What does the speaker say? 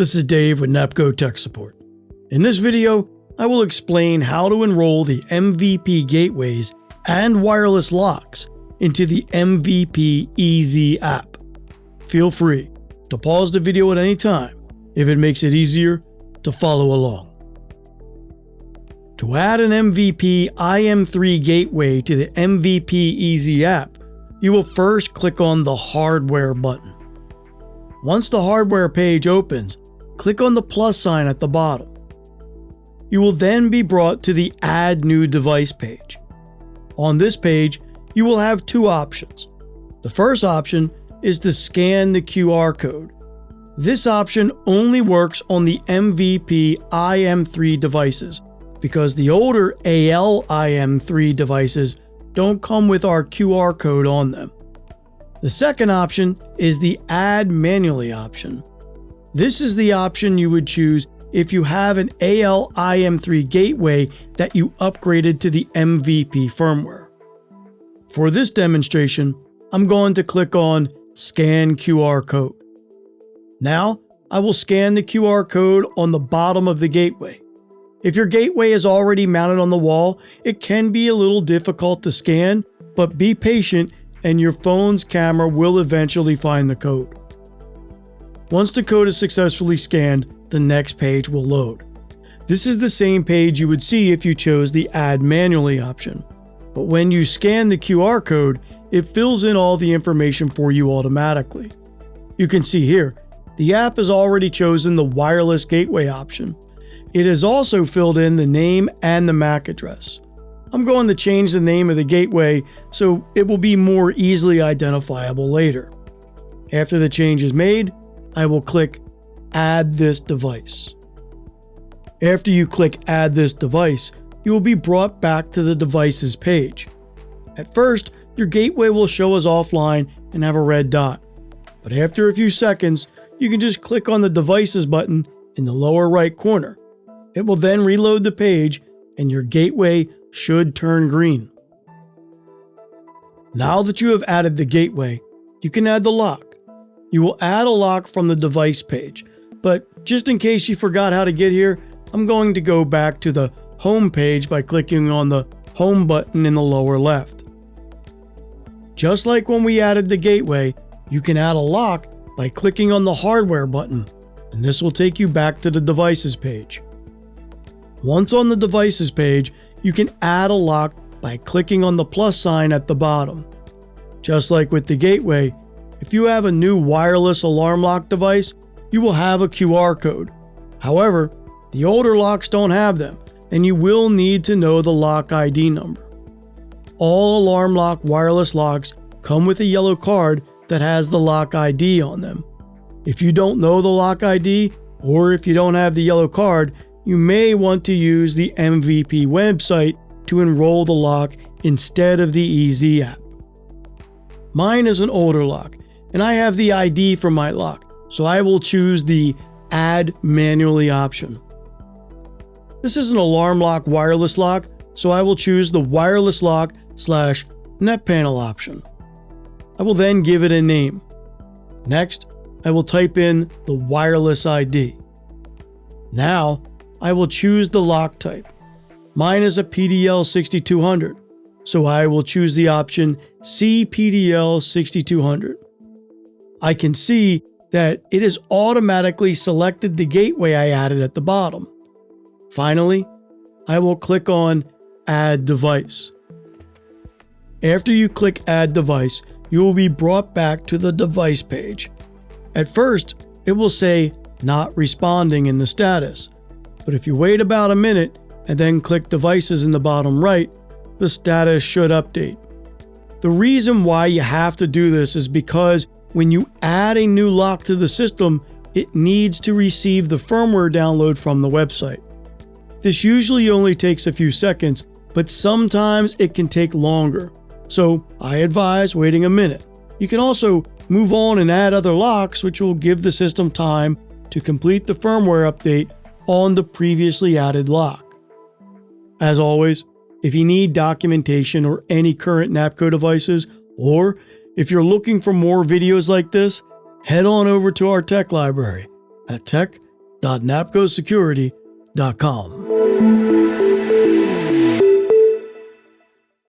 This is Dave with NAPCO Tech Support. In this video, I will explain how to enroll the MVP gateways and wireless locks into the MVP EZ app. Feel free to pause the video at any time if it makes it easier to follow along. To add an MVP IM3 gateway to the MVP EZ app, you will first click on the Hardware button. Once the hardware page opens, click on the plus sign at the bottom. You will then be brought to the Add New Device page. On this page, you will have two options. The first option is to scan the QR code. This option only works on the MVP IM3 devices because the older AL-IM3 devices don't come with our QR code on them. The second option is the Add Manually option. This is the option you would choose if you have an AL-IM3 gateway that you upgraded to the MVP firmware. For this demonstration, I'm going to click on Scan QR Code. Now, I will scan the QR code on the bottom of the gateway. If your gateway is already mounted on the wall, it can be a little difficult to scan, but be patient and your phone's camera will eventually find the code. Once the code is successfully scanned, the next page will load. This is the same page you would see if you chose the Add Manually option. But when you scan the QR code, it fills in all the information for you automatically. You can see here, the app has already chosen the wireless gateway option. It has also filled in the name and the MAC address. I'm going to change the name of the gateway so it will be more easily identifiable later. After the change is made, I will click Add this device. After you click Add this device, you will be brought back to the Devices page. At first, your gateway will show as offline and have a red dot. But after a few seconds, you can just click on the Devices button in the lower right corner. It will then reload the page and your gateway should turn green. Now that you have added the gateway, you can add the lock. You will add a lock from the Device page, but just in case you forgot how to get here, I'm going to go back to the Home page by clicking on the Home button in the lower left. Just like when we added the gateway, you can add a lock by clicking on the Hardware button, and this will take you back to the Devices page. Once on the Devices page, you can add a lock by clicking on the plus sign at the bottom. Just like with the gateway, if you have a new wireless alarm lock device, you will have a QR code. However, the older locks don't have them, and you will need to know the lock ID number. All alarm lock wireless locks come with a yellow card that has the lock ID on them. If you don't know the lock ID, or if you don't have the yellow card, you may want to use the MVP website to enroll the lock instead of the EZ app. Mine is an older lock, and I have the ID for my lock, so I will choose the Add Manually option. This is an alarm lock wireless lock, so I will choose the wireless lock / net panel option. I will then give it a name. Next, I will type in the wireless ID. Now, I will choose the lock type. Mine is a PDL 6200, so I will choose the option CPDL 6200. I can see that it has automatically selected the gateway I added at the bottom. Finally, I will click on Add Device. After you click Add Device, you will be brought back to the Device page. At first, it will say Not Responding in the status, but if you wait about a minute and then click Devices in the bottom right, the status should update. The reason why you have to do this is because when you add a new lock to the system, it needs to receive the firmware download from the website. This usually only takes a few seconds, but sometimes it can take longer. So I advise waiting a minute. You can also move on and add other locks, which will give the system time to complete the firmware update on the previously added lock. As always, if you need documentation or any current NAPCO devices, or if you're looking for more videos like this, head on over to our tech library at tech www.napcosecurity.com.